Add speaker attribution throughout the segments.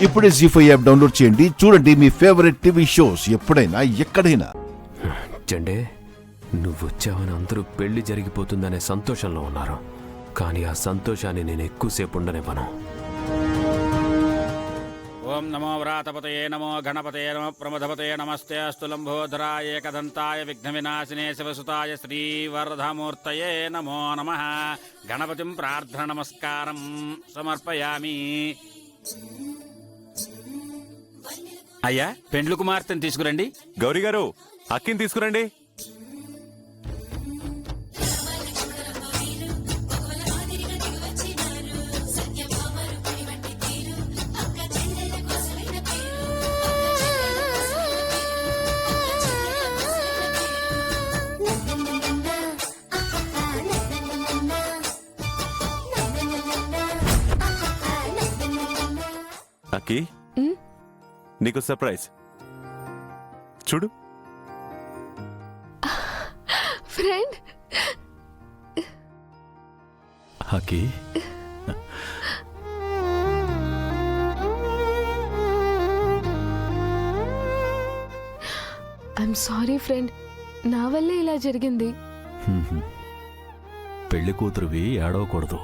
Speaker 1: ఇప్పుడే జీ5 app download చేయండి. చూడండి మీ ఫేవరెట్ టీవీ షోస్ ఎప్పుడైనా ఎక్కడైనా.
Speaker 2: చండే, నువ్వు వచ్చావని అందరూ పెళ్లి జరిగిపోతుందనే సంతోషంలో ఉన్నారు. కానీ ఆ సంతోషాన్ని నేను ఎక్కువసేపు ఉండనివ్వను.
Speaker 3: ఓం నమో వ్రాతపతయే నమో గణపతయే నమో ప్రమథపతయే నమస్తే అస్తు లంబోదరాయ ఏకదంతాయ విఘ్న వినాశినే శివసుతాయ శ్రీవరధమూర్తయే నమో నమః. గణపతిం ప్రార్థన నమస్కారం సమర్పయామి. అయ్యా, పెండ్లు కుమార్తెను తీసుకురండి.
Speaker 4: గౌరీ గారు, అక్కిని తీసుకురండి. అక్కి, నీకు సర్ప్రైజ్. చూడు.
Speaker 5: Friend
Speaker 4: Akki,
Speaker 5: I'm sorry friend, నా వల్లే ఇలా జరిగింది.
Speaker 6: పెళ్లి కూతురువి ఏడవకూడదు,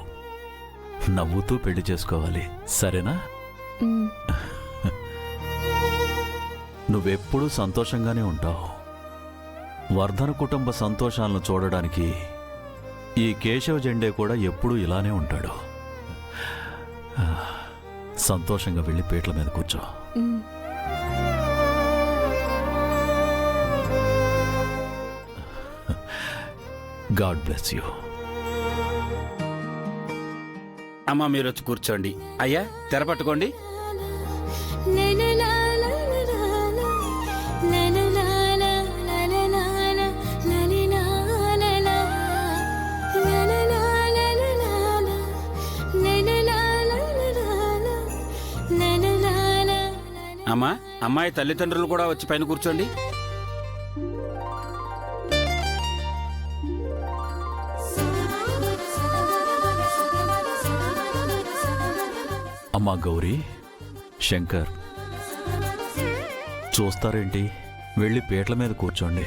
Speaker 6: నవ్వుతూ పెళ్లి చేసుకోవాలి, సరేనా? నువ్వెప్పుడూ సంతోషంగానే ఉంటావు. వర్ధన కుటుంబ సంతోషాలను చూడడానికి ఈ కేశవ జెండే కూడా ఎప్పుడూ ఇలానే ఉంటాడు. సంతోషంగా వెళ్ళి పీటల మీద కూర్చో. God bless you.
Speaker 3: అమ్మ, మీరు వచ్చి కూర్చోండి. అయ్యా, తెర పట్టుకోండి. అమ్మా, అమ్మాయి తల్లిదండ్రులు కూడా వచ్చి పైన కూర్చోండి.
Speaker 6: అమ్మా గౌరీ, శంకర్, చూస్తారేంటి? వెళ్ళి పీటల మీద కూర్చోండి.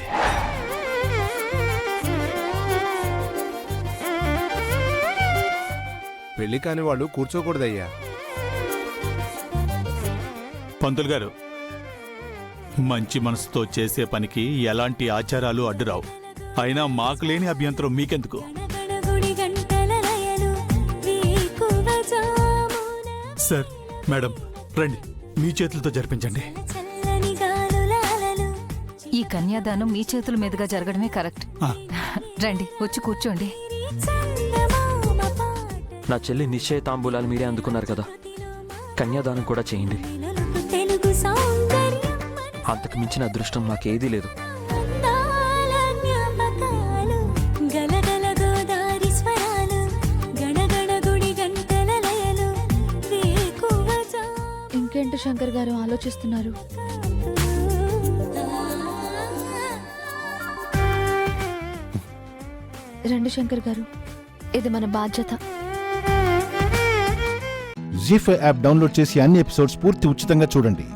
Speaker 7: పెళ్లి కాని వాళ్ళు కూర్చోకూడదయ్యా.
Speaker 8: పంతులు గారు, మంచి మనసుతో చేసే పనికి ఎలాంటి ఆచారాలు అడ్డురావు. అయినా మాకు లేని అభ్యంతరం మీకెందుకు? సార్, మేడం, రండి, మీ చేతులతో జరిపించండి.
Speaker 9: ఈ కన్యాదానం మీ చేతుల మీదుగా జరగడమే కరెక్ట్. రండి, వచ్చి కూర్చోండి.
Speaker 10: నా చెల్లి నిశ్చయ తాంబూలాలు మీరే అందుకున్నారు కదా, కన్యాదానం కూడా చేయండి. అంతకు మించిన అదృష్టం నాకేదీ లేదు.
Speaker 5: ఇంకేంటి శంకర్ గారు ఆలోచిస్తున్నారు? రండి శంకర్ గారు, ఇది మన బాధ్యత.
Speaker 1: జీ5 యాప్ డౌన్లోడ్ చేసి అన్ని ఎపిసోడ్స్ పూర్తి ఉచితంగా చూడండి.